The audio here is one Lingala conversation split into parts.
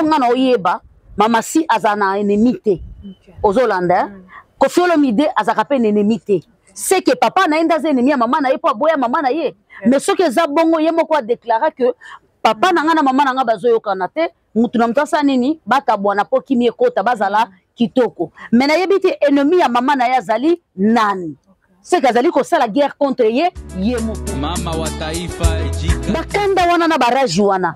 ngana oyeba mama si azana enemité aux Hollandais Koffi Olomide azaka pe enemité c'est que papa na enda za ennemi ya mama na ye po aboya mama na ye mais ce que za bongo ye moko a déclaré que papa na nga na mama na nga bazoyokana te mutu na mutasa nini batabwana po kimi ekota bazala kitoko mais na yebi te ennemi ya mama na ye azali nani c'est que azali kosala guerre contre ye moko mama wa taifa ejika bakanda wana na baraji wana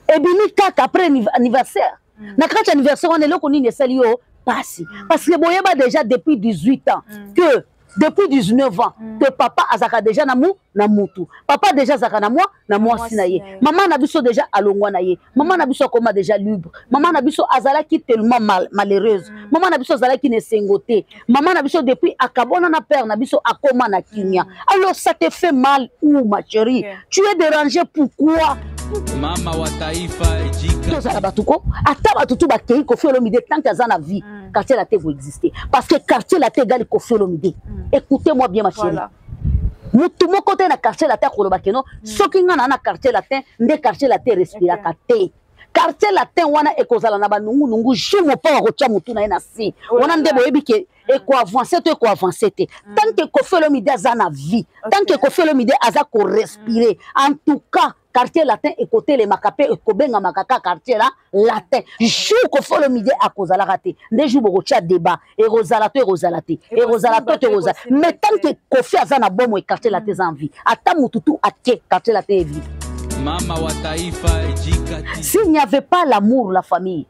ebimi kaka après anniversaire na kati anniversaire wana eloko nini esali yo pasi parce que boyeba déjà depuis 18 ans que depuis 19 ans que papa azaka déjà na mutu papa déjà zaka na moi sinaye maman na biso déjà alongwa na ye maman na biso koma déjà libre maman na biso azalaki tellement malheureuse maman na biso azalaki ne sengoté maman na biso depuis akabona na père na biso akoma na kinya alors ça te fait mal ou ma chérie tu es dérangé pourquoi mama wa taifa ejika tozala batuko ata batutu bakei Koffi Olomide tant que azana vie quartier la terre vous exister parce que quartier la terre égale Koffi Olomide écoutez-moi bien ma chérie mutu moko te na quartier la terre koloba keno soki nga na quartier la terre nde quartier la terre respira te quartier la terre wana ekozala na banungu nungu jumo pa rocha mutu na ena si wana nde boyebi ke eko avancer te tant que Koffi Olomide azana vie tant que Koffi Olomide aza ko respirer en tout cas quartier latin et côté les makapé et kobenga makaka quartier là latin jour Koffi Olomide a kozala raté des jours bocha débat et rosalato mais tant que Koffi azana bomo et quartier latin en vie ata mututu ake quartier latin vie mama wa taifa ejika s'il n'y avait pas l'amour la famille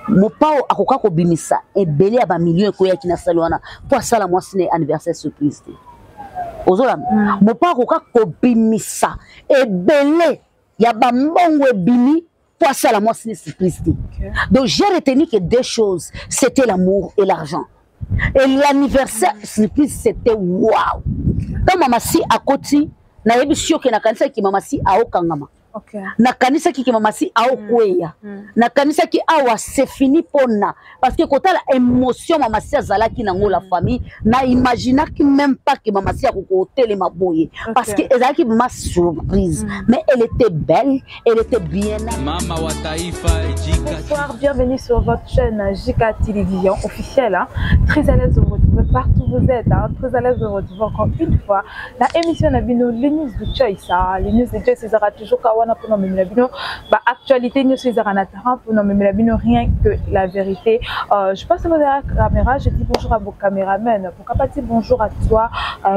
mopao akoka ko bimisa et belé ya ba millions ko ya kina salwana pour sala moi sine anniversaire surprise Ozolam, mon père a kobimisa ebele ya bambongo ebimi pour ça la moi c'est surprise. Donc j'ai retenu que deux choses, c'était l'amour et l'argent. Et l'anniversaire surprise c'était waouh. Quand maman si à côté, na yebi sio ke na kanisa ki mama si a okangama. Na kanisa ki mama si a okweya. Na kanisa ki awa c'est fini pona parce que quand la émotion mama si azala ki nango la famille na imagina ki même pas que mama si a ko hôtel maboye parce que ezala ki ma surprise mais elle était belle, elle était bien. Mama wa taifa ejika. Bonsoir, bienvenue sur votre chaîne JK Télévision officielle hein. Très à l'aise de vous retrouver partout où vous êtes hein. Très à l'aise de vous retrouver encore une fois la émission Nabino les news de Choice hein. Les news de Choice ça sera toujours kawana pour nommer Nabino bah actualité news c'est Zaranataran pour nommer Nabino rien que la vérité. Je passe à la caméra, je dis bonjour à vos caméramens. Pourquoi pas dire bonjour à toi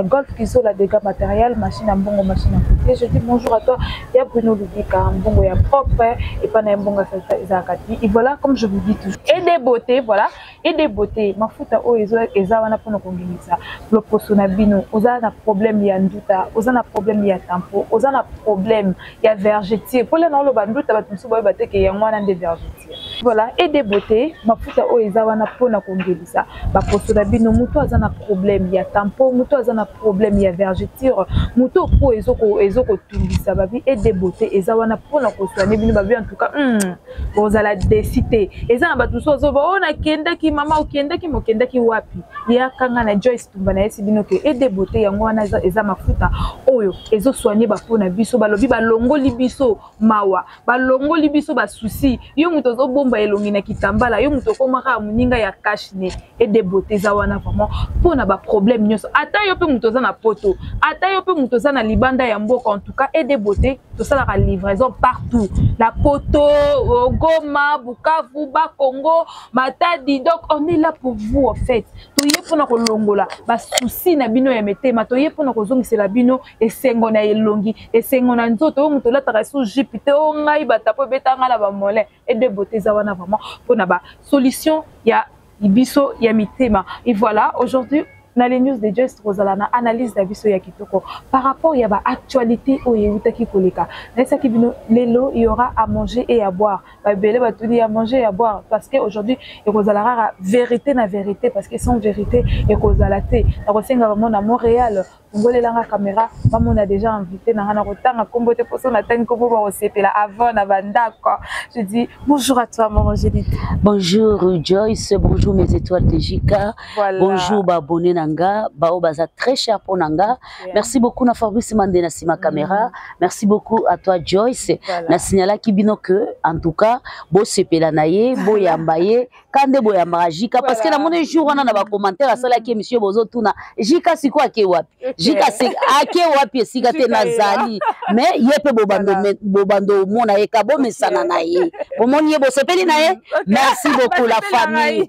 Golf Kiso la dégâts matériels, machine à bongo, machine à côté. Je dis bonjour à toi. Il y a Bruno Lubika, bongo ya propre et pas un bongo Zakati. Et voilà comme je vous dis toujours. Et des beautés, voilà. Et des beautés. Ma fouta o ezawana pour nous ça. Le posona bino, ozana problème ya nduta, ozana problème ya tempo, ozana problème ya vergeture. Pour les non le banduta batumsu boy bateke ya mwana de vergeture. Voilà, et des beautés, ma fouta o ezawana pour nous ça. Ba posona bino muto azana problème ya tempo, muto azana problème ya vergeture, muto po ezoko tungisa babi et des beautés ezawana pour nous soigner bino babi en tout cas vous allez décider ezana batuso zo ba ona kenda ki mama okenda ki mokenda ki wapi ya kanga na Joyce tumba na yesi bino ke et des beautés yango wana eza mafuta oyo ezo soigner ba pona biso balobi balongoli biso mawa balongoli biso ba souci yo muto zo bomba elongi na kitambala yo muto komaka muninga ya cash ne et des beautés za wana vraiment pona ba problème nyoso ata yo pe muto za na poto ata yo pe muto za na libanda ya mboka en tout cas et des beautés to ça la livraison partout la poto Goma Bukavu Bakongo Matadi donc on est là pour vous en fait toye pona ko longola ba souci na bino ya metema toye pona ko zongi c'est la bino et sengo na elongi et sengo na nzoto muto la tarasu jipite o ngai batapo betanga la ba mole et de beauté za wana vraiment pona ba solution ya ibiso ya mitema et voilà aujourd'hui dans les news de Joyce Rosalana analyse d'abiso ya kitoko par rapport à la actualité au yutaki koleka nesa kibino lelo il y aura à manger et à boire ba belé ba tout à manger et à boire parce que aujourd'hui Rosalana vérité na vérité parce que sans vérité et Rosalate na kosenga vraiment na Montréal la caméra, maman a déjà invité na na kotanga kombo te poso na tangi kombo ba osepela avant na banda quoi. Je dis bonjour à toi maman Angélique. Bonjour Joyce, bonjour mes étoiles de Jika. Voilà. Bonjour Babone Nanga, Baobaza très cher pour Nanga. Yeah. Merci beaucoup na Fabrice Mandé na sima caméra. Merci beaucoup à toi Joyce. Voilà. Na signala kibino que en tout cas bo sepela naye, bo yambaye, kande bo yamba Jika parce que la mon jour on a ba commentaire à cela qui monsieur bozo tuna Jika siko ake wapi. Jika ake wapi sika te nazali. Mais yepe bobando mona e kabo mesana naye. Bomoni bo sepeli naye. Merci beaucoup la famille.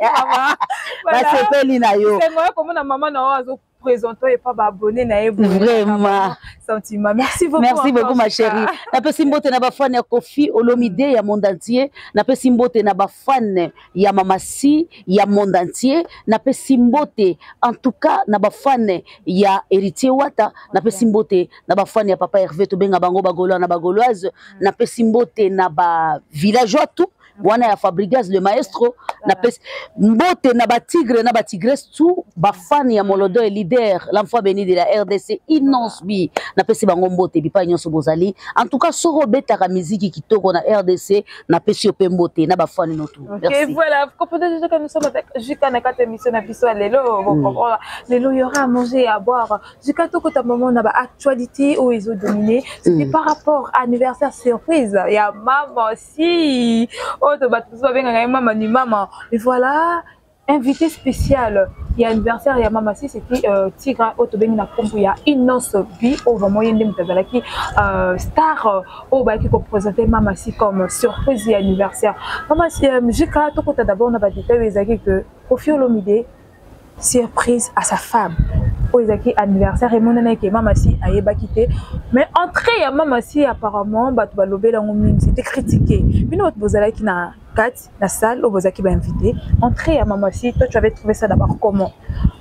Merci Sepeli nayo. C'est moi comme na maman na ozo présentant et pas abonné na vraiment sentiment. Merci beaucoup. Merci beaucoup ma chérie. Na pe simbote na ba fan ya Kofi Olomide ya monde entier. Na pe simbote na ba fan ya Mama Si ya monde entier. Na pe simbote en tout cas na ba fan ya Héritier Wata. Na pe simbote na ba fan ya Papa Hervé to benga bango bagolo na bagoloise. Na pe simbote na ba villageois tout. Wana ya Fabrigas le maestro na pes mbote na ba tigre na ba tigresse tout ba fan ya Molodo et leader l'enfant béni de la RDC Innocence bi na pesi bango mbote bi pa nyonso bozali en tout cas soro betaka musique kitoko na RDC na pesi pe mbote na ba fan no tout. Merci. Ok voilà, vous comprenez déjà que nous sommes avec Jika na kata émission na biso lelo bon comprendre lelo il y aura à manger et à boire. Jika to kota moment na ba actualité où ils ont dominé c'était par rapport à anniversaire surprise il y a maman si oh, maman. Et voilà, invité spécial. Il y a anniversaire, il y a maman si c'était Tigra Otobeng na Kombo, il y a Innocence Bi, au vraiment il y a star au qui peut présenter maman si comme surprise et anniversaire. Maman si Jika to kota d'abord on a pas détaillé que Kofi Olomide surprise à sa femme. Oizaki anniversaire et mon année qui maman si a yeba quitté mais entrée à maman si apparemment bah tu vas lober la ngomine c'était critiqué mais notre bozala qui na quatre la salle au bozaki ba invité entrée à maman si toi tu avais trouvé ça d'abord comment?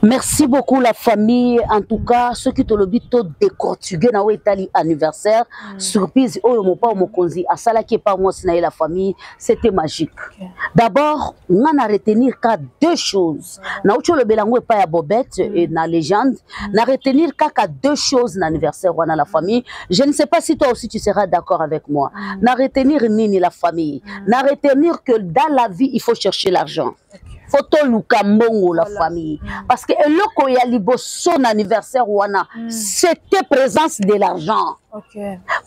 Merci beaucoup la famille en tout cas ceux qui te le dit tout décortiquer na Itali anniversaire surprise oh mon pas mon konzi à ça là qui pas moi sina la famille c'était magique. D'abord on a retenir qu'à deux choses na ucho le belango pas ya Bobette et na légende na retenir qu'à deux choses l'anniversaire on a la famille. Je ne sais pas si toi aussi tu seras d'accord avec moi. Na retenir nini la famille. Na retenir que dans la vie il faut chercher l'argent. Photo Lukambongo la famille parce que le koyalibo son anniversaire wana c'était présence de l'argent.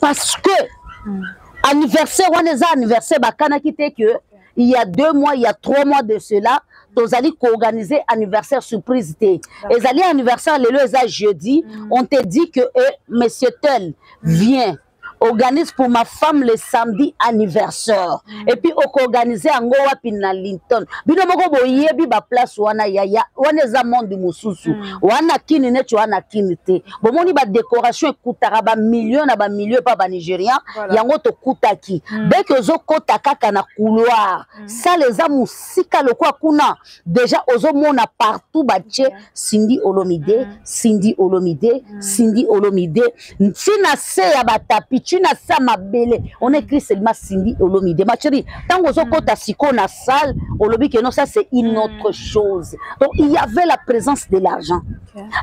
Parce que anniversaire wana anniversaire bakana kité que il y a 2 mois il y a 3 mois de cela tozali ko organiser anniversaire surprise té ezali anniversaire le jeudi on te dit que monsieur tel vient organise pour ma femme le samedi anniversaire et puis on organiser ango wapi na Linton bino moko boyebi ba place wana yaya wana za monde mususu wana kini ne tu wana kini te bomoni ba décoration ekutaka ba million na ba million pa ba Nigérien yango to kutaki dès que zo kota kaka na couloir ça les a musika lokwa kuna déjà ozo mona partout ba tche Cindy Olomide Cindy Olomide Cindy Olomide fina se ya ba tapi tu na sa mabele on écrit seulement Cindy Olomide ma chérie tant que zo kota siko na salle olobi que non ça c'est une autre chose donc il y avait la présence de l'argent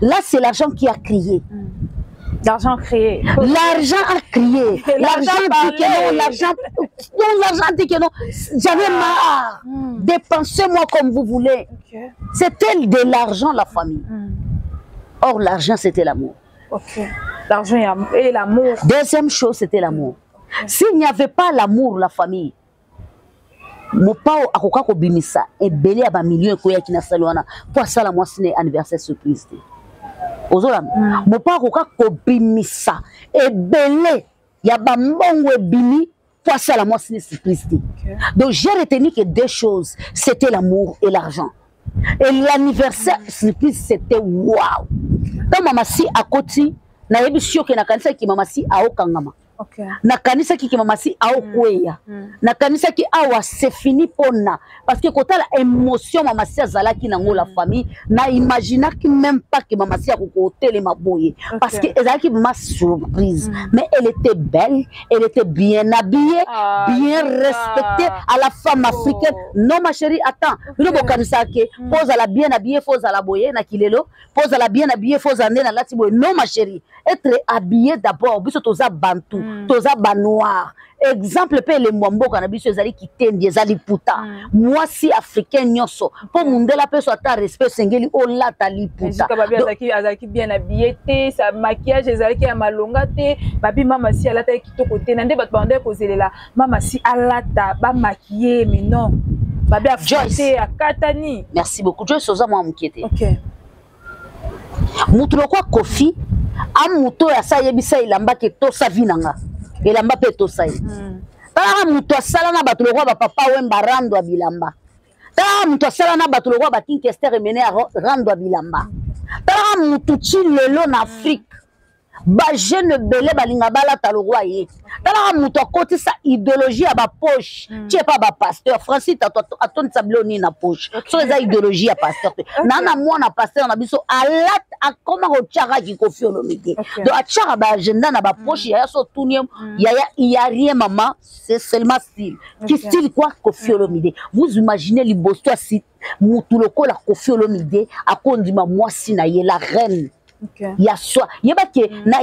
là c'est l'argent qui a crié. L'argent créé. L'argent a crié. L'argent dit que non, l'argent dit que non. J'avais marre. Dépensez-moi comme vous voulez. C'était de l'argent la famille. Or l'argent c'était l'amour. L'argent et l'amour. Deuxième chose c'était l'amour. S'il n'y avait pas l'amour la famille, mon pao akoka ko bimisa et belé aba million ko yakina salwana pour ça la moi c'est anniversaire surprise. Ozola mon pao akoka ko bimisa et belé ya ba mbongo bimi pour ça la moi c'est surprise. Donc j'ai retenu que deux choses, c'était l'amour et l'argent. Et l'anniversaire surprise c'était waouh. Quand maman si à côté na yebi sio ke na kanisa ki maman si a okangama. Okay. Nakanisa ki mamasi aokweya. Nakanisa ki awa c'est fini pona. Parce que quand la émotion mamasi azalaki nango la famille, na imagina ki même pas que mamasi a kokote les maboye. Parce que ezalaki ma surprise. Mais elle était belle, elle était bien habillée, bien respectée à la femme africaine. Non ma chérie, attends. Nous bokanisa ke pose à la bien habillée, pose à la boye na kilelo, pose à la bien habillée, pose à na lati boye. Non ma chérie, être habillée d'abord, biso toza bantu, toza ba noir. Exemple pe le mwambo kana biso ezali kitendi ezali puta. Moi si africain nyoso, po mundela pe so ata respect sengeli o lata liputa. Babi azaki bien habillé te, sa maquillage ezalaki ya malonga te, babi mama si alata kitoko te, nande bato bande kozelela mama si alata ba maquillé mais non. Babi afate akatani. Merci beaucoup. Joyce oza mwa mukete. OK. Mutu lokwa Kofi amuto ya sa yebisa ilamba ke to sa vinanga. Elamba pe to sa. Tala mutu asala na bato lokwa ba papa wemba rando a bilamba. Tala mutu asala na bato lokwa ba Kinkester emene a rando a bilamba. Tala mutu chilelo na Afrique. Ba jeune belé balinga bala ta le roi ye. Tala mutu akoti sa idéologie à ba poche. Tu es pas ba pasteur. Francis aton sabloni na poche. So eza idéologie à pasteur. Nana mwana pasteur na biso alat akoma ko tchara ki Kofi Olomide. Donc a tchara ba agenda na ba poche ya so tuniem y a rien maman, c'est seulement style. Qui style quoi Kofi Olomide. Vous imaginez libosto si mutu lokola Kofi Olomide akondima mwasi na ye la reine. Okay. Ya soi yeba ke na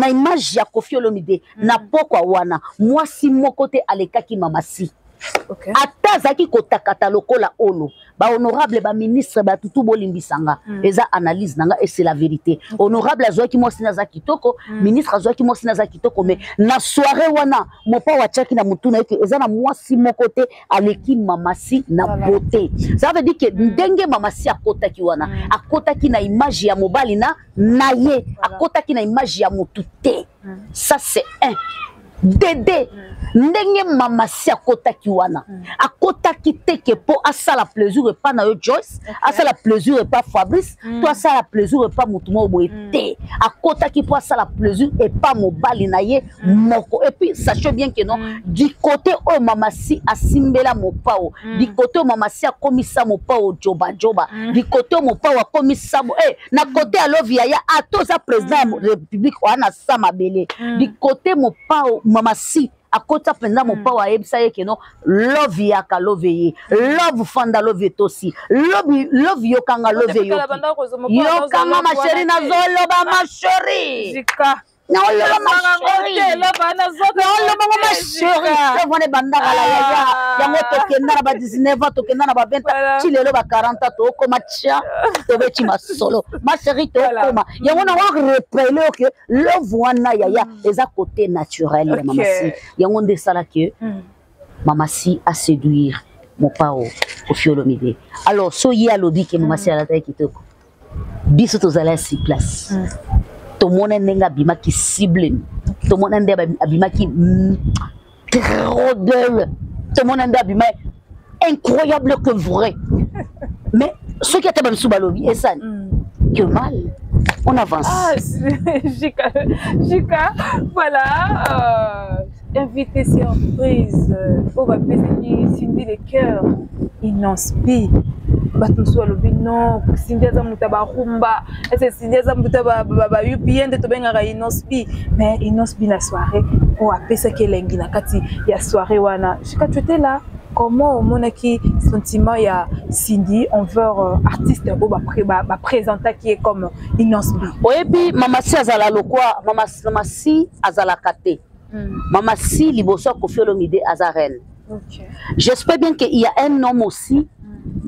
image ya Kofi Olomide na pokwa wana mwasi moko te alekaki mamasi. Okay. Ata zaki kotakata lokola olo ba honorable ba ministre ba tutu bolimbisanga eza analyse nanga et c'est la vérité. Honorable azwaki mwasi na zaki toko, ministre azwaki mwasi na zaki toko, mais na soirée wana mopa wa chaki na mutuna eke eza na mwasi moko te aleki mamasi na beauté. Ça veut dire que ndenge mamasi akotaki wana akotaki na image ya mobali na ye akotaki na image ya mutu te. Ça c'est un. Dédé ndenge mamasi akotaki wana akotaki teke po asala plaisir et pas na yo Joyce, asala plaisir et pas Fabrice, toi asala plaisir et pas mutumo boete akotaki po asala plaisir et pas mobali na ye moko. Et puis sachez bien que non du côté o mamasi asimbela mopao, du côté o mamasi akomisa mopao joba du côté o mopao akomisa na côté a lovia ya atoza président république wana sama bele du côté mopao mamasi akota penda mopa wa ebisa yeke no love yaka love ye love fanda love tosi love yokanga love yokanga ma chérie na zolo ba ma chérie Jika na oloba ma chérie ma chérie vone bandaka la ya yango tokenda na ba 19 ans tokenda na ba 20 ans chilelo ba 40 ans tokoma tia tobeti masolo ma chérie tokoma yango na wa repele que love wana ya eza côté naturel ya mamasi yango nde sala que mamasi a séduire mon pao Kofi Olomide. Alors so yi alobi ke mamasi ala ta kitoko biso tozala si place. Tout le monde n'est pas qui cible. Tout le monde n'est pas qui trop belle. Tout le monde n'est pas incroyable que vrai. Mais ce qui est même sous balobi, et ça, que mal. On avance. Ah, Jika, voilà. Invité surprise. On va payer Cindy les cœurs. Inspire. Batunso alobi non Cindy za mutaba rumba ese Cindy za mutaba ba UPN de tobenga inospi mais inospi la soirée o apesa ke lengi na kati ya soirée wana. Jika tu étais là, comment au monaki sentiment ya Cindy envers artiste o ba présenter qui est comme inospi. Et puis mamasi azala lokwa mamasi azala kate mamasi liboso Kofi Olomide azarel. Okay. J'espère bien qu'il y a un homme aussi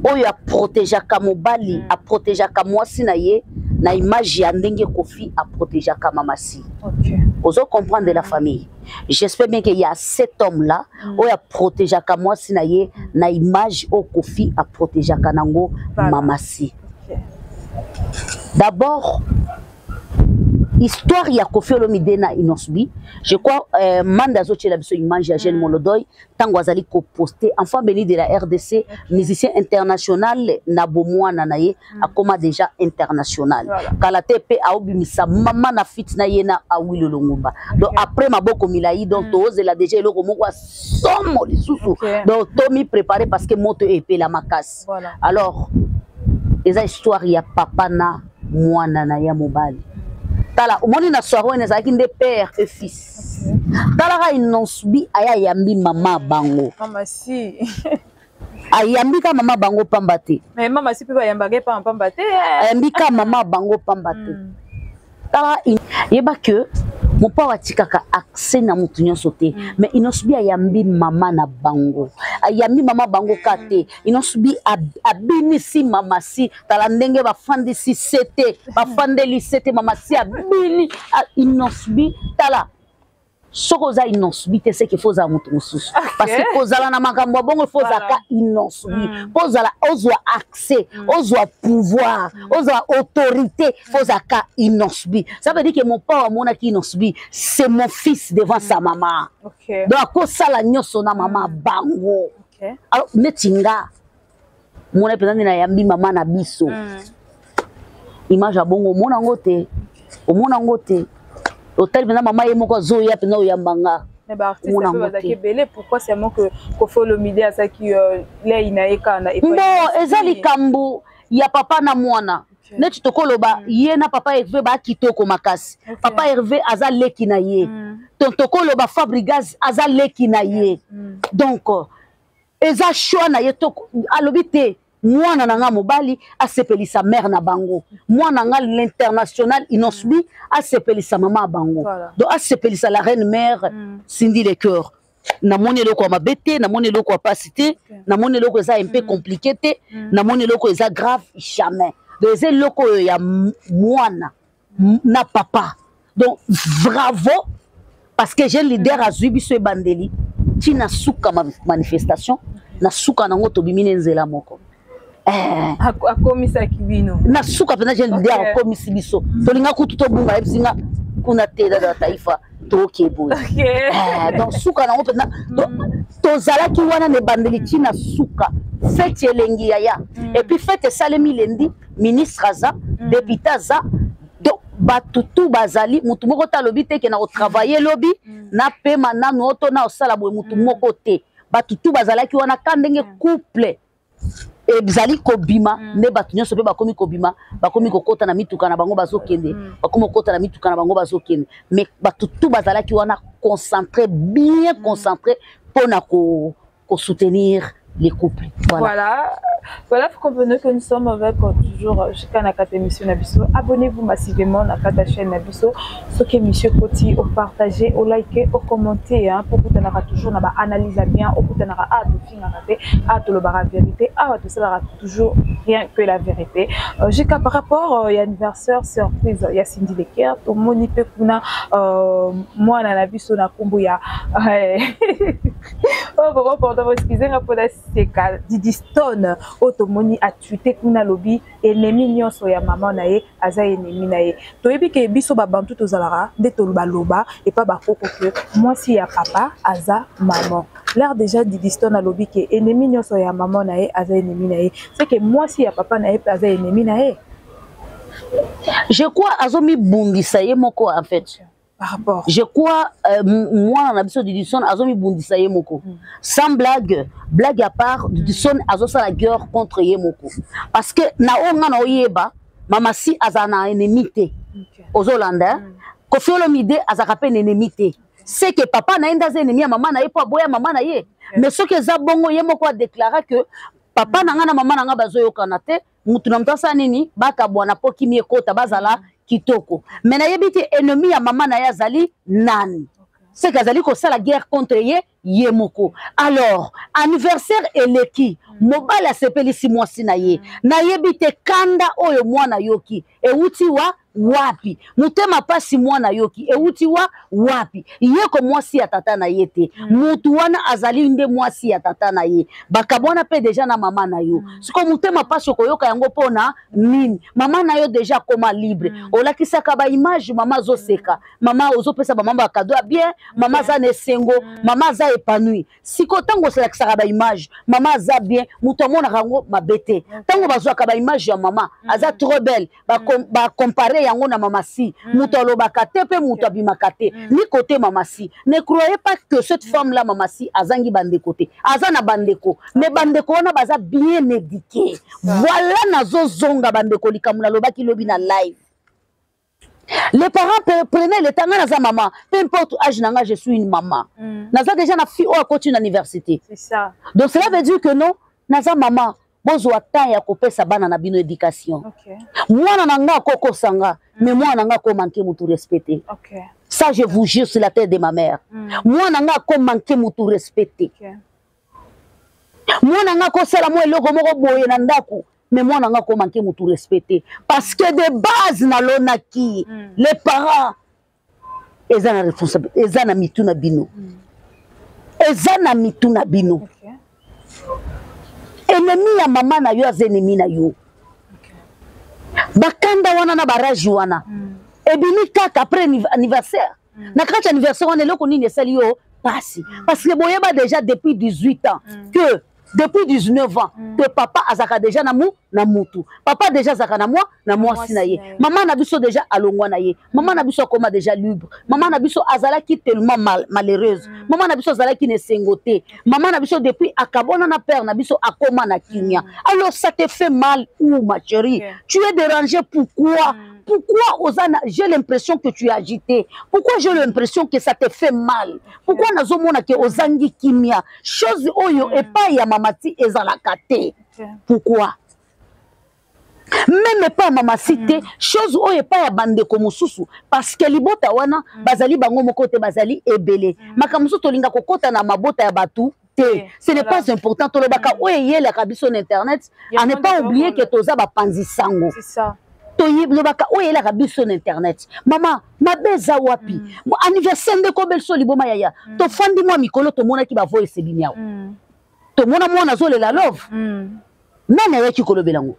oyo a protégé kamobali a protégé kamwasi na ye na image ya ndenge Kofi a protégé mamasi. Okay. Vous comprendre de la famille. J'espère bien qu'il y a cet homme là oyo a protégé kamwasi na ye na image o Kofi a protégé kanango mamasi. Okay. D'abord histoire ya Koffi Olomide na Inosbi, je crois manda zoche la biso image ya Jeune Molodoy tango azali ko poster enfant béni de la RDC, musicien international na bomwana na ye akoma déjà international. Kala tepe aobimisa mama na fit na ye na Awilo Longomba. Donc après maboko milai donc toze la déjà eloko moko somo lisusu. Donc Tommy préparé parce que moto épée la makasi. Alors eza histoire ya papa na mwana na ya mobali. Tala omoni na soirée na zaki nde père et fils. Tala ka Inosbi aya yambi mama bango. Mama si. Ayambi ka mama bango pambate. Mais mama si pe ba yambage pa pambate. Ayambi ka mama bango pambate. Tala yeba que mon père atikaka accès na mutu nyonso te mais Inosbi ayambi mama na bango. Ayambi mama bango kate. Inosbi abinisi mama si tala ndenge ba fandisi sete ba fandeli sete mama si abini Inosbi tala soko za Inosbi te c'est qu'il faut za mutu mususu parce que kozala na makambo bongo faut za ka Inosbi kozala ozwa accès ozwa pouvoir ozwa autorité faut za ka Inosbi. Ça veut dire que mon père mona ki Inosbi c'est mon fils devant sa maman. Donc ko sala nyoso na mama bango. Alors metinga mona pezani na yambi mama na biso image ya bongo mona ngote omona ngote hôtel bena mama ye moko zoya pena oyambanga mais ba artiste peut bazaki belé pourquoi c'est moi que Koffi Olomide asa ki le inaeka na non ezali kambu ya papa na mwana neti tokoloba ye na papa Hervé ba kitoko makasi papa Hervé aza leki na ye tokoloba Fabregas aza leki na ye donc eza choix na ye to alobi te mwana nanga mobali asepelisa mère na bango mwana nanga l'international Inosbi asepelisa mama bango donc asepelisa la reine mère Cindy le cœur na moni eloko mabete na moni eloko pasité na moni eloko eza un peu compliqué te na moni eloko eza grave jamais donc eza eloko ya mwana na papa donc bravo parce que j'ai leader azwi biso ebandeli tina suka manifestation na suka nango tobimine nzela moko akomisa kibino na suka pena je leader akomisi biso tolinga kutu tobunga ebisinga kuna teda da taifa tokebo donc suka nango pena tozalaki wana ne bandeli tina suka fete elengi ya et puis fete salemi lendi ministre aza député aza donc batutu bazali mutu moko talobi te ke na travailler lobby na pema na noto na osala boye mutu moko te batutu bazalaki wana kandenge couple et bizali kobima ne batu nyonso pe bakomi kobima bakomi kokota na mituka na bango bazokende bakomi kokota na mituka na bango bazokende mais batutu bazalaki wana concentré bien concentré pona ko soutenir les couples. Voilà, vous comprenez que nous sommes avec toujours jusqu'à la émission Nabiso. Abonnez-vous massivement à la chaîne Nabiso. Ce que monsieur Koti au partager, au liker, au commenter, pour que vous ayez toujours une analyse bien, pour que vous ayez la vérité, tout ça toujours rien que la vérité. Jusqu'à par rapport à l'anniversaire surprise, il y a Cindy Leker, tout le monde peut kuna moi na Nabiso na kumbuya. Oh, pardon, excusez-moi pour la séquelle. Didi Stone, Otomoni a tué kuna lobby ennemi nyonso ya maman na ye aza ennemi na ye. Toyebi ke biso ba bantu tozalara de toloba loba et pas ba koko que moi si ya papa aza maman. L'air déjà Didi Stone a lobby ke ennemi nyonso ya maman na ye aza ennemi na ye. C'est que moi si ya papa na ye aza ennemi na ye. Je crois azomi bundisa ye moko en fait. Rapport. Je crois moi en absence de Didison azomi bundisa ye moko sans blague à part Didison azosa la guerre contre ye moko parce que na onga na oyeba mama si azana enemité aux Hollandais Koffi Olomide azaka pe enemité c'est que papa na enda ennemi ya mama na ye po boya mama na ye mais ce que za bongo ye moko a déclaré que papa na nga na mama na nga bazoyokana te mutu na mtasa nini baka bwana po kimi ekota bazala kitoko mais na yebite ennemi ya mama na yazali nani c'est qu'azali ko sala guerre contre ye yemoko. Alors anniversaire eleki mobala sepeli si mwasi na ye na yebite kanda oyo mwana yoki euti wa wapi mutema pasi mwana yoki euti wa wapi yeko mwasi ya tata na yete mutu wana azali nde mwasi ya tata na ye bakabona pe deja na mama na yo siko mutema pasi koyoka yango pona nini mama na yo deja koma libre olakisaka ba image mama zo seka mama ozopesa ba mama cadeau bien mama za nesengo mama za épanoui siko tango selakisaka ba image mama za bien mutu amona kango mabete tango bazwaka ba image ya mama aza trop belle ba comparer yango na mama si mutu alobaka te pe mutu abimaka te ni côté mama si ne croyez pas que cette femme là mama si azangi bandeko te aza na bandeko mais bandeko wana baza bien éduqué voilà nazo zonga bandeko likamuna lobaki lobi na live. Les parents prenaient le temps naza maman peu importe âge nanga je suis une maman naza déjà na fille au continue université c'est ça donc cela veut dire que non naza maman bozwa temps ya kopesa bana na bino éducation mwana nanga koko sanga mais mwana nanga ko manquer mutu respecter ça je vous jure sur la tête de ma mère mwana nanga ko manquer mutu respecter mwana nanga ko sala mo eloko moko boye na ndako mais mwana nanga ko manquer mutu respecter parce que de base na lonaki les parents ezana responsabilité ezana mituna bino ezana mituna bino ennemi ya mama na yo aza ennemi na yo bakanda wana na baraji wana ebimi kaka après anniversaire na kati anniversaire wana eloko nini esali yo pasi parce que boyeba déjà depuis 18 ans que depuis 19 ans que papa azaka déjà na mutu papa déjà zaka na mwasi na ye maman na biso déjà alongwa na ye maman na biso koma déjà libre maman na biso azalaki tellement malheureuse maman na biso azalaki ne sengote maman na biso depuis akabona na père na biso akoma na kinya alors ça te fait mal ou ma chérie tu es dérangé pourquoi Ozana, j'ai l'impression que tu es agité? Pourquoi j'ai l'impression que ça te fait mal? Pourquoi nazomona ke ozangi kimia? Chose oyo et pas ya mamati ezalakate. Pourquoi? Même pas mama cité, chose oyo et pas ya bandeko mususu parce que libota wana bazali bango moko te bazali ebele. Makamusu tolinga kokota na mabota ya batu. Ce n'est pas important. Tolobaka oyo yela kabiso na internet, à ne pas oublier que toza ba panzisango. C'est ça. Lobaka oyela kabiso na internet mama mabeza wapi anniversaire ndeko belso liboma yaya to fandi mwa mikolo to mona ki ba voice binyao to mona mwana zolela love nani ayaki kolobelango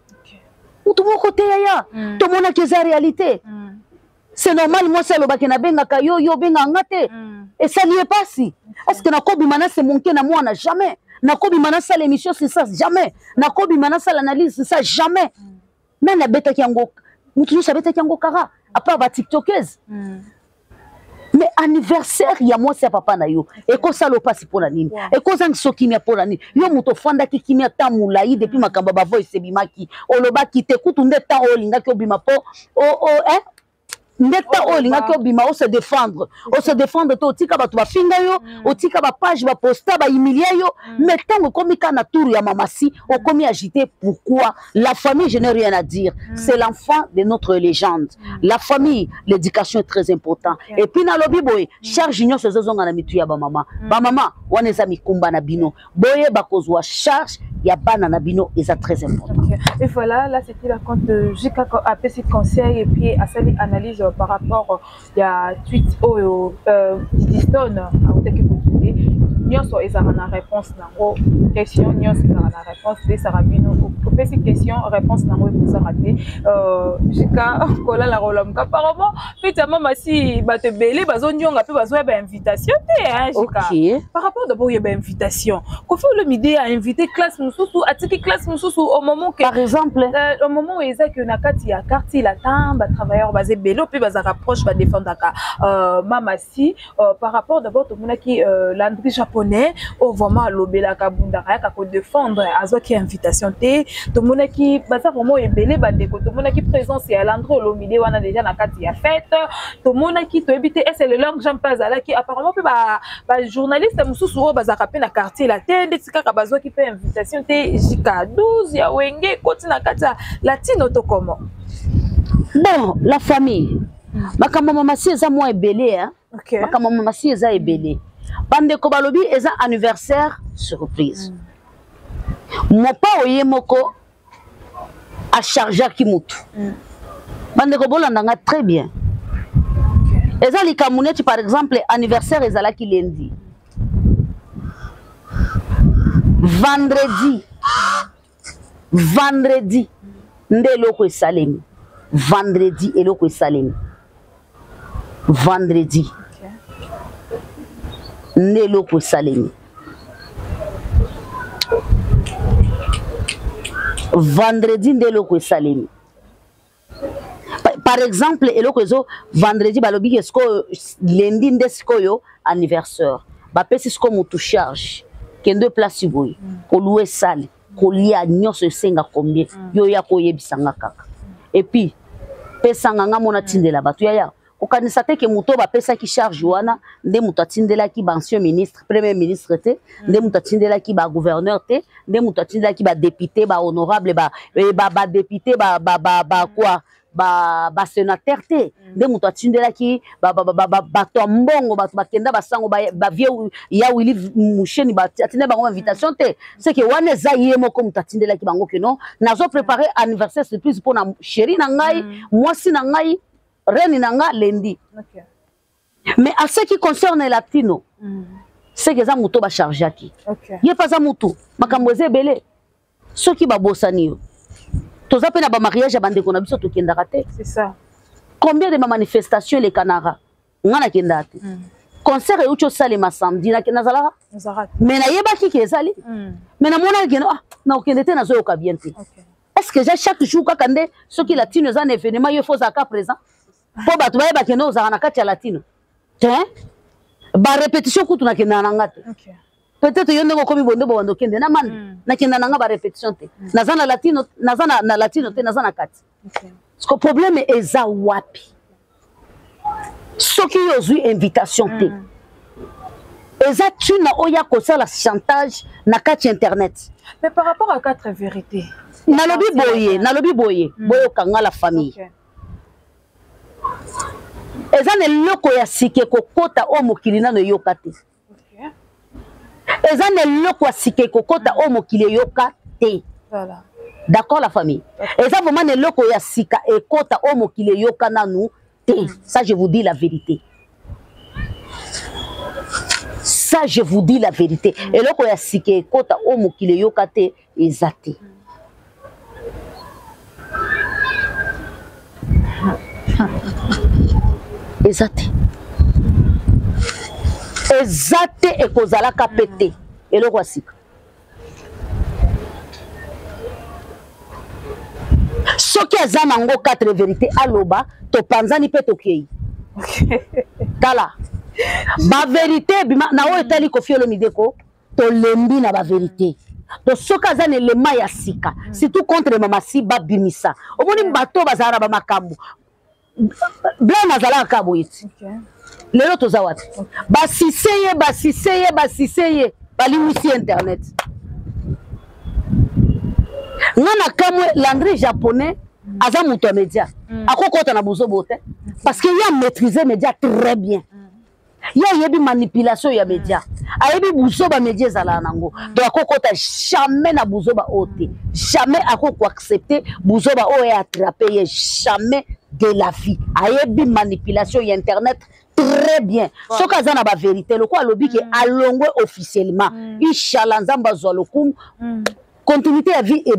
mutu moko te yaya to mona ki za réalité c'est normal moi ça lobaka na benga ka yo benga ngate et ça lui est pas si est-ce que na kobi mana c'est monter na mwana jamais na kobi mana ça l'émission c'est ça jamais na kobi mana ça l'analyse c'est ça jamais nani abetaki yango mutu sabetaki yango kara apa ba tiktokers mais anniversaire ya mwasi ya papa na yo eko salo pasi pona nini eko zangi sokimia pona nini yo muto fanda ki kimia tamulai depuis makamba ba voice bimaki olobaki te kutu nde ta olinga ki obima po ndeta olinga ki obima o se défendre to tika batu ba finga yo otika ba page ba posta ba humilier yo mais tango komi kana tour ya mamasi o komi agité pourquoi la famille je n'ai rien à dire c'est l'enfant de notre légende la famille l'éducation est très important et puis na lobi boy charge union se zonga na mitu ya ba mama wana eza mikumba na bino boye bakozwa charge ya bana na bino eza très important et voilà là c'était la compte de Jika a fait conseil et puis à cette analyse par rapport à tweet au Didiston nyonso ezala na réponse nango question nyonso ezala na réponse de Sarabino opesi question réponse nango ekozala raté Jika kola la rolam apparemment fait mama si bato belé bazonyonga pe bazo ba invitation te hein Jika par rapport d'abord il y a invitation ko fait le midi à inviter classe mususu atiki classe mususu au moment que par exemple au moment où ezaki na kati ya quartier la tamba travailleurs basé belé pe baza rapproche ba défendre ka mama si par rapport d'abord to monaki Landry japonais au vraiment lobela kabundara ka ko défendre azoki invitation te to monaki baza vraiment ebele bandeko to monaki présence ya Landry olomide wana déjà na kati ya fête to monaki to ebité et c'est le langue Jean Pazala qui apparemment pe ba journaliste mususu o baza ka pe na quartier la tende tika ka bazoki pe invitation te Jika 12 ya wenge koti na kati latino to comment bon la famille makambo mama si eza moi ebele hein makambo mama si eza ebele bande ko balobi eza anniversaire surprise mopa oye moko a charger ki mutu bande ko bolanda très bien eza likamuneti par exemple anniversaire ezalaki lundi vendredi nde eloko esalemi vendredi eloko esalemi vendredi nde eloko esalemi vendredi nde eloko esalemi par exemple eloko ezo vendredi balobiki sikoyo lundi nde sikoyo anniversaire bapesi siko mutu charge kende place boye kolue sale kolia nyonso esenga combien yo ya koyebisanga kaka et puis pesanga nga mona tindela bato yaya okanisa te ke muto bapesaki charge wana nde mutu atindelaki ba ancien ministre premier ministre te nde mutu atindelaki ba gouverneur te nde mutu atindelaki ba député ba honorable ba député ba quoi ba sénateur te nde mutu atindelaki bato mbongo bato bakenda basango ba vieux ya Willy Musheni ba atinde bango invitation te c'est que wana eza ye moko mutu atindelaki bango ke non nazo préparer anniversaire surprise pour na chérie na ngai mwasi na ngai reine nanga lundi. Mais à ce qui concerne latino, c'est que ça muto ba charger qui. Yé pas ça muto, makamboze belé. Ce qui ba bosani yo. Toza pe na ba mariage bande ko na biso to kenda raté. C'est ça. Combien de manifestations les Canara? Ngana kenda raté. Concert et ucho sale ma samedi na kenda zala. Mais na yeba ki kezali. Mais na mona kenda na okende te na zo ka bien te. Est-ce que chaque jour ka kande ce qui latino za événement yo faut zaka présent? Po batu baye bakeno za na kati ya latino. Hein? Ba répétition kutu na kenda nanga te. Peut-être yo ndeko komi bondo bondo kende na man na kenda nanga ba répétition te. Nazana latino na latino te nazana kati. Parce que problème est za wapi. Soki yo zui invitation te. Eza tu na oya ko la chantage na kati internet. Mais par rapport à quatre vérités. Nalobi boye boyo kanga la famille. Eza ne loko ya sike kokota o mokili na no yoka te. Eza ne loko ya sike kokota o mokili yoka te. Voilà. D'accord la famille. Eza vraiment ne loko ya sika e kota o mokili yoka na nous te. Ça je vous dis la vérité. Ça je vous dis la vérité. Et loko ya sike kota o mokili yoka te ezate. Ezate e kozala kapete eloko asika soki aza nango quatre vérité aloba to panzani pe tokei tala ba vérité bima na oyo etali Koffi Olomide ko to lembi na ba vérité to soki aza na elema ya sika surtout contre mama si babimisa omoni bato bazala ba makambo blanc nazala kabo yiti lelo toza wati basiseye baliwisi internet ngana kamwe landry japonais aza muto média akokota na buzobo te parce que il a maîtrisé média très bien. Il y a des manipulations ya média. Ayebi buzoba média zala nango. Donc akokota jamais na buzoba ote. Jamais akoko accepter buzoba o ya attraper jamais de la vie. Ayebi manipulation ya internet très bien. Ce que ça na ba vérité le quoi lobi qui alongwe officiellement. Inshallah nzamba zolokum. Continuité à vie et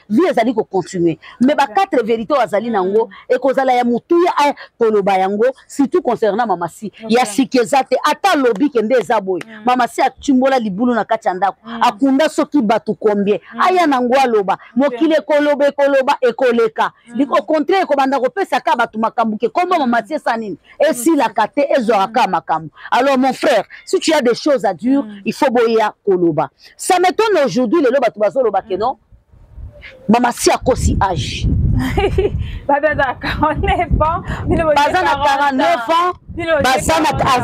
vie ezali ko continuer mais ba quatre vérités azali nango et kozala ya mutuya a toloba yango surtout concernant mama si ya sikezate ata lobi kende ezaboy mama si atumbola libulu na kati ndako akunda soki batu combien aya nango aloba mokile koloba ekoleka liko contraire ko banda ko pesa ka batu makambuke kombo mama si sanini et si la kate ezoraka makambu. Alors mon frère, si tu as des choses à dire il faut boya koloba. Ça m'étonne aujourd'hui les loba tubazo loba que non. Mama si a kosi âge. Baza 49 ans. Baza na 49 ans. Baza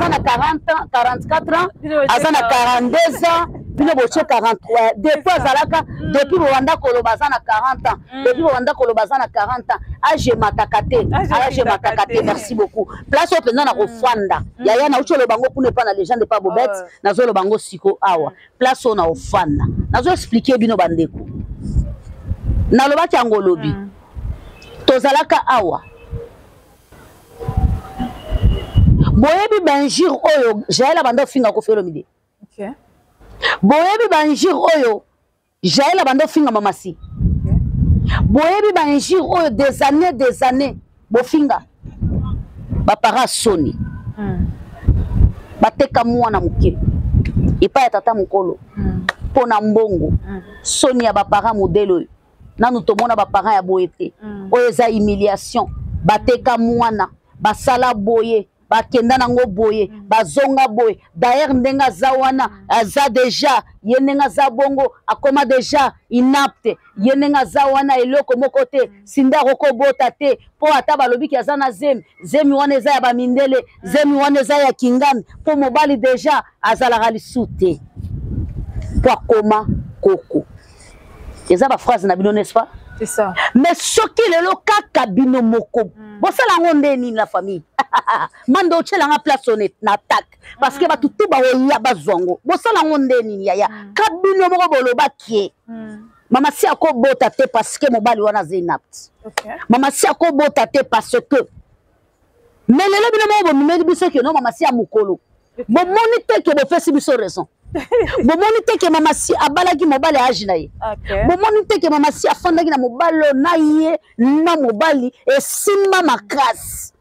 na 40 ans, 44 ans. Baza na 42 ans. Bino boche 43. Depuis azalaka, depuis Rwanda kolo baza na 40 ans. Depuis Rwanda kolo baza na 40 ans. Age matakate. Age matakate. Merci beaucoup. Place au président na ofanda. Yaya na ucho le bango pour ne pas na légende pas bobette. Na zo le bango siko awa. Place au na ofanda. Na zo expliquer bino bandeko. Na loba kiango lobi. Tozalaka awa. Boyebi banjir oyo, jaela bando finga ko fero mide. OK. Boyebi banjir oyo, jaela bando finga mamasi. Boyebi banjir oyo des années, bofinga. Ba para soni. Bateka mwana muke. Ipa ya tata mukolo. Pona mbongo. Soni ya ba para modelo. Nanu tomona ba para ya boyete. Oyo za humiliation. Bateka mwana, basala boye. Bakenda nango boye, bazonga boye. D'ailleurs ndenga zawana, za déjà, yenenga za bongo, akoma déjà inapte. Yenenga zawana eloko mokote, sinda roko bota te, po ata balobi ki azana zemi wana eza ya bamindele, zemi wana eza ya kingami, po mobali déjà azala alisute. Po akoma koko. Eza ba phrase na bino n'est-ce pas? C'est ça. Mais soki lelo kaka bino moko. Bosala ngonde ni la famille. Mando chela nga place honnête na attaque parce que ba tutu ba oya bazwango. Bosala ngonde ni yaya. Kabino moko boloba kie. Mama si akobota te parce que mobali wana zenapt. OK. Mama si akobota te parce que mais lelo bino moko bomimeli biso ke non mama si amukolo. Bon monite ke bo fesi biso raison. Bon monite ke mama si abalaki mobali agi na ye. OK. Bon monite ke mama si afandaki na mobali na ye na mobali e simba makasi.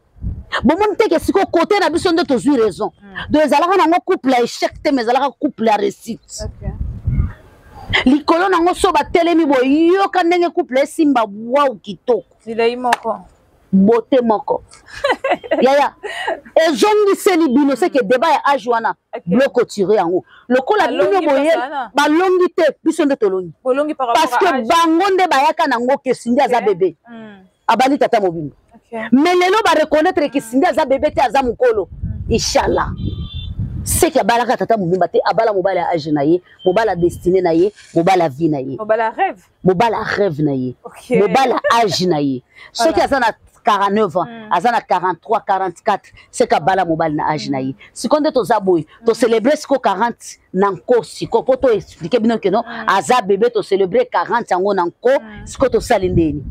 Bon monite ke siko côté na biso nde tozwi raison. De ezalaka nango couple à échec te mais ezalaka couple à réussite. OK. Likolo nango so batelemi boyoka ndenge couple esimba waou kitoko. Dilei moko. Beauté moko. Yaya. Ezongiseli bino c'est que débat ya âge wana bloco tiré en haut. Lokola bino boye balongi te biso nde tolongi. Bolongi par rapport parce que bango nde bayaka nango ke sindi aza bébé. Abali tata mobimba. Mais lelo ba reconnaître que sindi aza bébé te aza mukolo. Inshallah. C'est que balaka tata mobimba te abala mobala âge na ye, mobala destiné na ye, mobala vie na ye. Mobala rêve. Mobala rêve na ye. OK. Mobala âge na ye. Ce qui aza na 49 ans, azana 43, 44, c'est kabala mobile na âge na ye. Si konde to zaboy, to célébrer siko 40 nanko siko poto expliquer bino que non, aza bébé to célébrer 40 yango nanko siko to salindeni.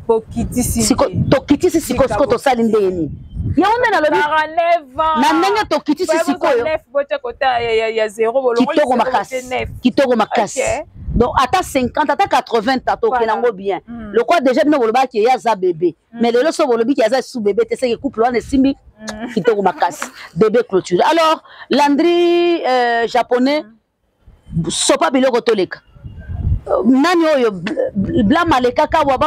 Bokitisi. Siko to kitisi siko siko to salindeni. Ya onde na lobi 49 ans. na ndenge to kitisi siko yo. 9 bocha kota ya 0 bolongo. Kitoko makasi. Kitoko makasi. Donc, à ta 50, à ta 80, tato, qui n'en bien. Le quoi déjà, nous voulons qu'il y a un bébé. Mais le leçon, voulons qu'il y a un sous-bébé, tu sais, que couple, on est simbi, qui te remarcasse. Bébé clôture. Alors, Landry japonais, sopa bilo kotoleka. Nani oyo, bla maleka kawa,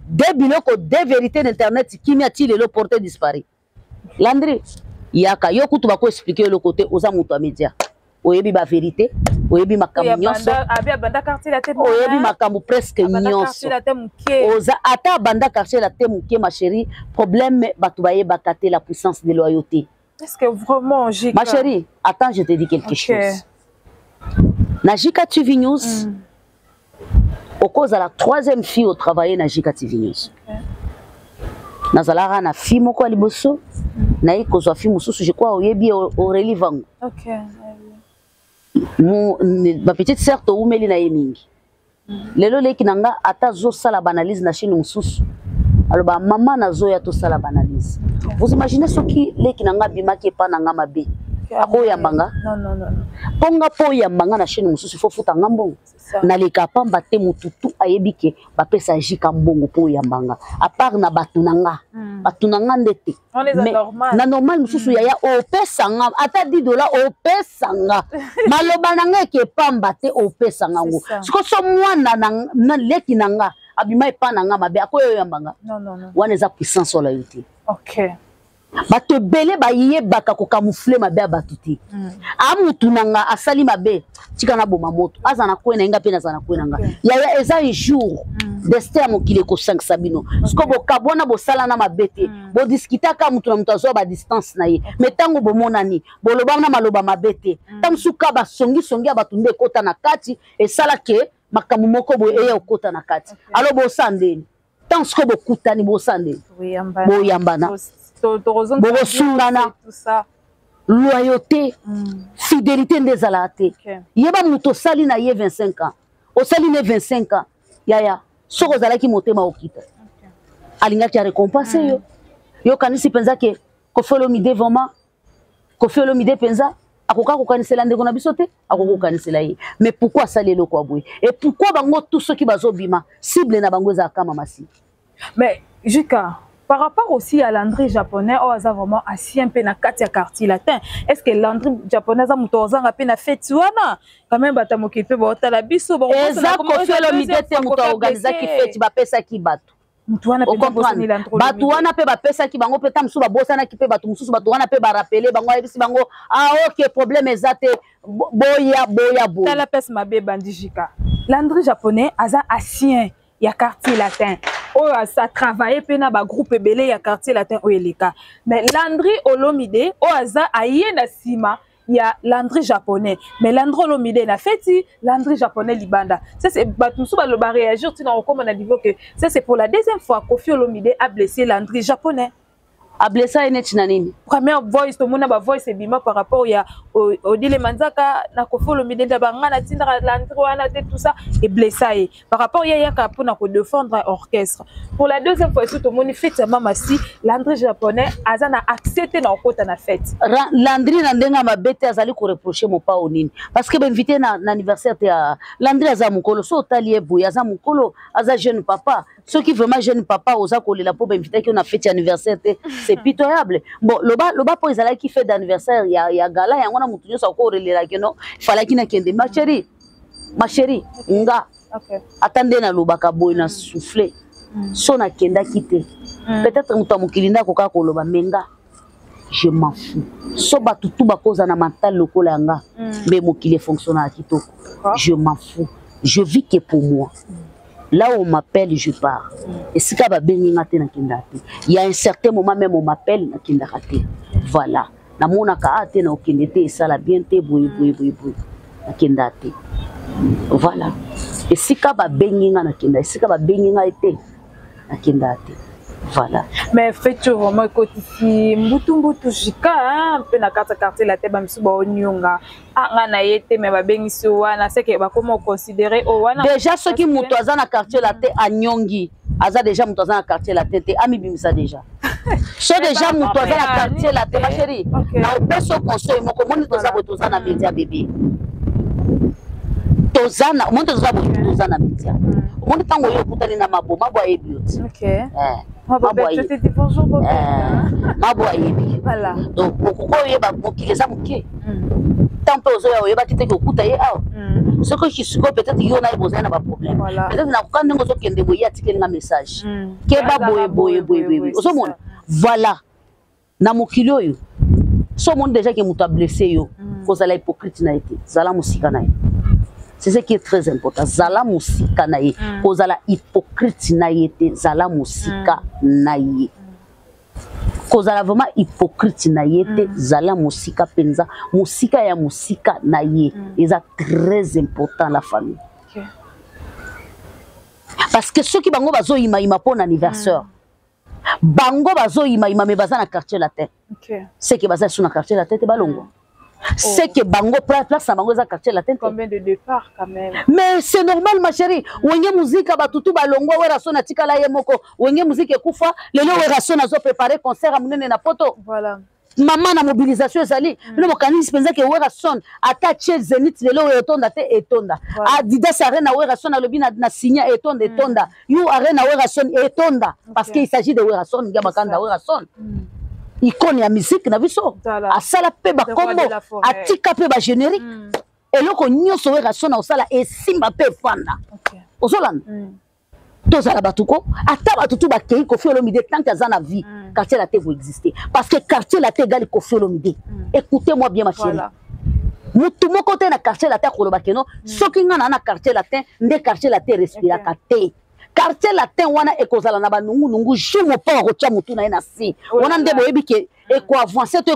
des biloko, des vérités d'internet, qui m'a-t-il le porté disparu. Landry, yaka, yoku, tu vas expliquer le côté aux amours médias. Oyebi ba vérité, oyebi makambo nyonso. Abi banda quartier la tête. Oyebi makambo presque nyonso. Oza ata banda quartier la tête muke ma chérie, problème batu baye bakate la puissance de loyauté. Est-ce que vraiment Jika? Ma chérie, attends, je te dis quelque chose. Na Jika TV News. Au cause de la troisième fille au travail na Jika TV News. Nazalara na fille moko liboso. Na iko zo fille mususu je crois oyebi Aurélie Vango. OK. Ma petite sœur to umeli na yemingi lelo leki nanga ata zo sala banalise na chine mususu aloba mama na zo ya to sala banalise. Vous imaginez ce qui leki nanga bimaki pa nanga mabe ako yambanga non ponga po yambanga na chine mususu fo futa ngambongo na leka pamba te mututu ayebike ba pesa Jika mbongo po yambanga à part na batunanga ndete mais na normal mususu yaya o pesa nga ata $10 o pesa nga maloba nanga ke pamba te o pesa ngo siko so mwana na leki nanga abima epa nanga mabe akoyo yambanga non wana za puissance ola yote. OK. bato belé ba yebaka ko camoufler mabe ya bato te amutu nanga asali mabe tika na boma moto azana ko na nga pe na zana ko na nga ya eza un jour destin mokile ko 5 sabino sko bo kabona bo sala na mabe te bo discuter ka mutu na mutu azo ba distance na ye mais tango bo monani bo loba na maloba mabe te tango suka ba songi bato nde kota na kati e sala ke makamu moko bo eya okota na kati alo bo sandeni tango sko bo kutani bo sandeni bo yambana tout ça. Loyauté, fidélité des alatés. Yeba muto sali na ye 25 ans. O sali ne 25 ans. Yaya, soko zala ki mote ma okita. Alinga ki récompense yo. Yo kanisi penza ke Koffi Olomide vraiment. Koffi Olomide penza akoka ko kanisela ndeko na bisote, akoko kanisela ye. Mais pourquoi sali lo kwa boy? Et pourquoi bango tous ceux qui bazo bima cible na bango za kama masi? Mais Jika, par rapport aussi à l'André japonais, on a vraiment assis un peu dans le quartier latin. Est-ce que l'André japonais a mutoza un peu na fête wana? Quand même batamu qui peut botter la biso. Exact, Koffi Olomide te muto organiser qui fête ba pesa ki bato. Mutuana pe bosani l'André. Bato wana pe ba pesa ki bango pe tam su ba bosana ki pe bato mususu bato wana pe ba rappeler bango ebisi bango OK problème ezate boya. Tala pesa mabe bandi Jika. L'André japonais aza asien ya quartier latin. Oh, ça travaillait pena ba groupe belé ya quartier latin Oyeleka. Mais Landry Olomide, oh aza aye na sima ya Landry japonais. Mais Landry Olomide na feti, Landry japonais libanda. Ça c'est batumsu ba le ba réagir tu na comme on a dit que ça c'est pour la deuxième fois Koffi Olomide a blessé Landry japonais. A blessé ene tinanini. Première voice to mona ba voice bima par rapport ya Odile Manzaka na Koffi Olomide da banga na tindra Landry wana tout ça et blessé par rapport ya ka pour ko défendre orchestre. Pour la deuxième fois tout monde fête mama si Landry japonais azana accepté na kota na fête. Landry na ndenga mabete azali ko reprocher mo pa onini parce que ben invité na anniversaire te Landry aza mukolo so talie boya aza mukolo aza jeune papa ceux qui vraiment jeune papa oza ko lela po ben invité ki on a fête anniversaire te c'est pitoyable. Bon, loba po ezala qui fait d'anniversaire ya gala yango na mutu nyosa ko relela ke no fala ki na kende ma chérie nga attendez na loba ka boy na souffler so na kenda kite peut-être mutu amukilinda ko ka ko loba menga je m'en fous so batutu bakoza na mental lokola yanga mais mokili fonctionne à kitoko je m'en fous je vis que pour moi. Là où on m'appelle, je pars. Et si ka ba bengi ngate na kindate. Il y a un certain moment même on m'appelle na kindate. Voilà. Na mona ka ate na okindete ça la bien te boy na kindate. Voilà. Et si ka ba bengi na kindate, si ka ba bengi ngate na kindate. Voilà. Mais faites vraiment côté si mbutu Jika hein pe na quartier la te ba misuba onyonga nga na yete mais ba bengiso wana c'est que ba comment considérer o wana déjà ceux qui muto aza na quartier la te anyongi aza déjà muto aza na quartier la te ami bimisa déjà so déjà muto aza na quartier la te ma chérie na opeso conseil moko moni toza na media bébé tozana moni toza na media moni tango yo kutani na maboma bo e beauty OK bonjour Mabo ayebi. Voilà. Donc pourquoi yeba mokileza moké. Tant peu ozo yeba kite ko kuta ye aw. Ce que je suis peut-être yo na besoin na ba problème. Peut-être na quand ngo zo kende boya tikeli na message. Ke ba boye. Ozo mon. Voilà. Na mokili oyo. So mon déjà que muta blessé yo. Cause la hypocrite na été. Zala musika na ye. C'est ce qui est très important. Zala musika na ye. Cause la hypocrite na été. Zala musika na ye. Cause la vraiment hypocrite na yete zala musika penza musika ya musika na ye est très important la famille. Parce que ceux qui bango bazo ima pour anniversaire bango bazo ima mais baza na quartier latin. C'est que baza sur na quartier latin te balongo. C'est que bango place na bango za quartier latin. Combien de départs quand même. Mais c'est normal ma chérie. Wenge musique batutu balongo wera sona tikala ye moko. Wenge musique kufa lelo wera sona zo préparer concert amunene na poto. Voilà. Maman na mobilisation ezali. Le mokanisi penza ke wera son ata chez Zenith lelo etonda te etonda. Adidas arena wera son alobi na signa etonda. You arena wera son etonda parce qu'il s'agit de wera son ngaba kanda wera son. Icône ya musique na biso asala pe ba kombo atika pe ba générique eloko nyonso wera sona osala esimba pe fanda ozolanda tozala batuko ata batutu bakei Koffi Olomide tant que azana vie quartier latin vous existez. Parce que quartier latin égale Koffi Olomide. Écoutez-moi bien, ma chérie. Voilà. Mutu moko te na quartier latin kolobakeno soki nga na quartier latin nde quartier latin respira kate quartier latin wana ekozala na banungu nungu jumo pa rocha mutu na ina si wana nde boyebi ke eko avancer te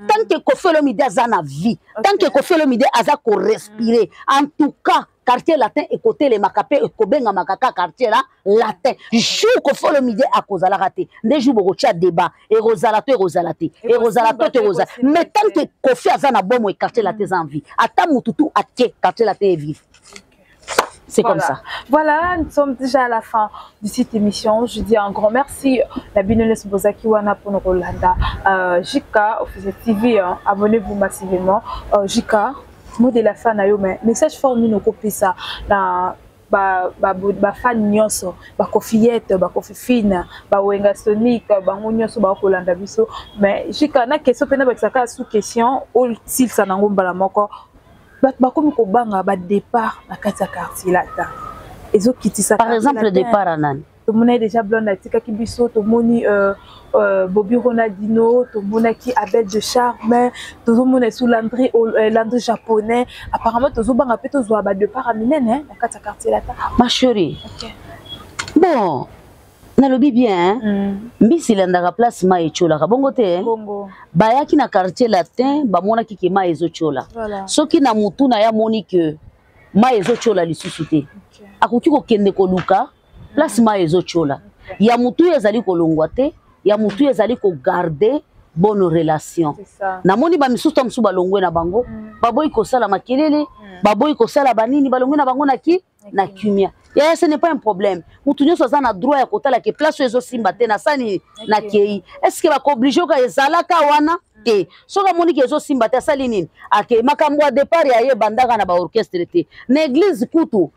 tant que Koffi Olomide aza na vie tant que Koffi Olomide aza ko respirer en tout cas quartier latin et côté les makapé et kobenga makaka quartier là latin jour Koffi Olomide akozala raté des jours bocha débat et rosalato mais tant que Koffi azana bomo et quartier latin en vie ata mututu aké quartier latin est vivre. C'est comme ça. Voilà, nous sommes déjà à la fin de cette émission. Je dis un grand merci à Binoles Bozaki Wana pour nous Rolanda. Jika, Officiel TV, abonnez-vous massivement. Jika, mot de la fin, mais message fort, nous copions ça. Ba fan nyonso ba Kofiette ba Kofi Fine ba Wenga Sonic ba nyonso ba Kolanda biso mais Jika na question pena ba saka sous question ou s'il ça na ngomba la moko ba komi ko banga ba départ na kati ya quartier là ezo kitisa par exemple le départ anani to mona déjà blonde atika ki biso to moni Bobby Ronaldinho to mona ki Abel de Charme to mona sous Landry japonais apparemment to zo banga pe to zo ba départ aminene na kati ya quartier là ma chérie. OK bon nalobi bien mbisi landaka place ma echola ka bongo te bayaki na quartier latin bamona kiki ma ezochola soki na mutu na ya moni que ma ezochola lisusu te akoki kokende koluka place ma ezochola ya mutu ezali kolongwa te ya mutu ezali ko garder bonne relation na moni ba misusu msu balongwe na bango baboyi kosala makelele baboyi kosala banini balongwe na bango na ki na kimia ya ce n'est pas un problème mutu nyoso za na droit ya kotala ke place ezo simba te na sani na kei est-ce que ba ko obligé ka ezalaka wana te soka moni ke ezo simba te sali nini ake makambo a départ ya ye bandaka na ba orchestre te na église kutu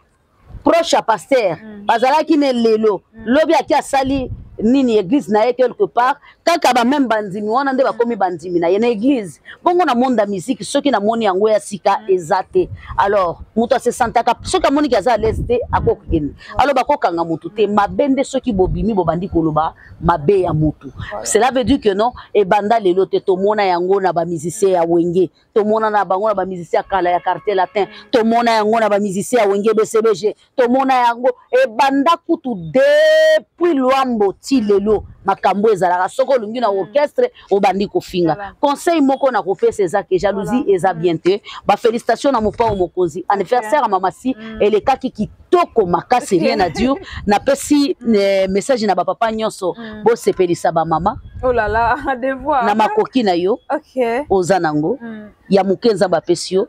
proche à pasteur bazalaki ne lelo lobi aki asali nini église na ye quelque part kaka ba même bandimi wana nde bakomi bandimi na ye na église bongo na monde ya musique soki na moni yango ya sika ezate alors mutu se sentaka soki moni kaza leste akokeni alors bakokanga mutu te mabende soki bobimi bobandi koloba mabe ya mutu cela veut dire que non e banda lelo te to mona yango na ba musicien ya wenge to mona na bango na ba musicien kala ya quartier latin to mona yango na ba musicien ya wenge BCBG to mona yango e banda kutu depuis Luambo ti lelo makambo ezalaka soko lungi na orchestre obandi kofinga conseil moko na kopesa ezake jalousie eza bien te ba félicitations na mopa mokonzi anniversaire à mamasi elekaki kitoko makasi rien à dire na pesi message na ba papa nyonso bo sepelisa ba mama oh là là devoir na makoki na yo ozanango ya mukenza ba pesio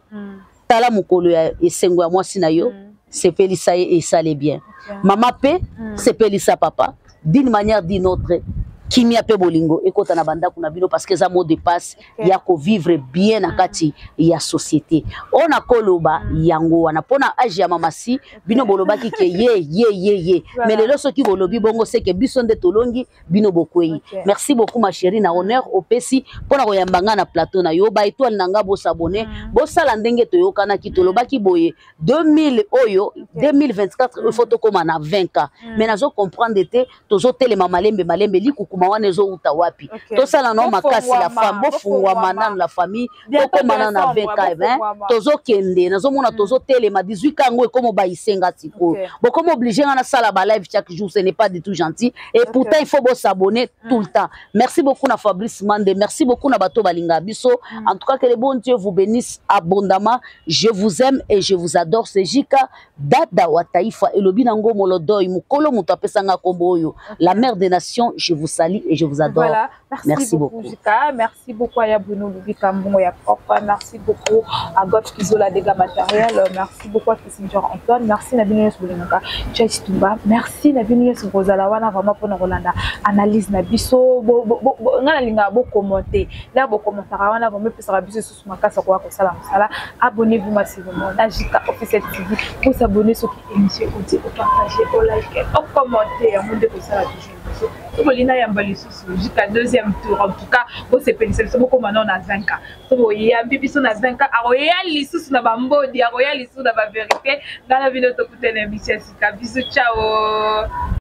tala mukolo ya esengo ya mwasi na yo sepelisa et ça les bien mama pe sepelisa papa d'une manière d'une autre kimia pe bolingo ekota na banda kuna bino parce que ça mot de passe ya ko vivre bien na kati ya société ona koloba yango wana pona age ya mamasi bino bolobaki ke ye mais lelo soki bolobi bongo c'est que biso nde tolongi bino bokwei merci beaucoup ma chérie na honneur opesi pona ko yambanga na plateau na yo ba étoile nanga bo s'abonner bo sala ndenge toyokana ki tolobaki boye 2000 oyo 2024 il faut to koma na 20 mais nazo comprendre te tozo telema malembe likuku mawanezo uta wapi tosala no makasi la femme bofungwa manana la famille tokomana na 20 tozo kende nazomona tozo telema 18 kango ekomo baisenga tiko bokomo obligé na sala ba live chaque jour ce n'est pas du tout gentil et pourtant il faut s'abonner tout le temps. Merci beaucoup na Fabrice Mande, merci beaucoup na bato balinga biso. En tout cas que le bon Dieu vous bénisse abondamment. Je vous aime et je vous adore. C'est Jika Dada wa Taifa elobi nango molodoy mukolo mutu apesanga kombo oyo la mère des nations. Je vous salue et je vous adore. Voilà. Merci beaucoup Jika, merci beaucoup à Yabuno Lubika Mbongo ya propre, merci beaucoup à Gotch Kizola Dega Matériel, merci beaucoup à Christine Antoine, merci Nabine Soulenaka, Chase Tumba, merci Nabine Rosalawana vraiment pour Rolanda analyse na biso ngana linga bo commenter là bo commenter wana vraiment peut sera biso sous makasa kwa ko sala musala. Abonnez-vous massivement na Jika Officiel TV pour s'abonner sur l'émission aussi pour partager au like au commenter à monde ko sala toujours Bolina Yambali sous jusqu'à deuxième tour. En tout cas, vous c'est pénible. C'est beaucoup maintenant on a 20 ans. So il y a un bébé sur 20 ans. À Royal Lissous na bambo, di à Royal Lissous na ba vérité. Dans la vidéo, tu écoutes l'émission. Bisous, ciao.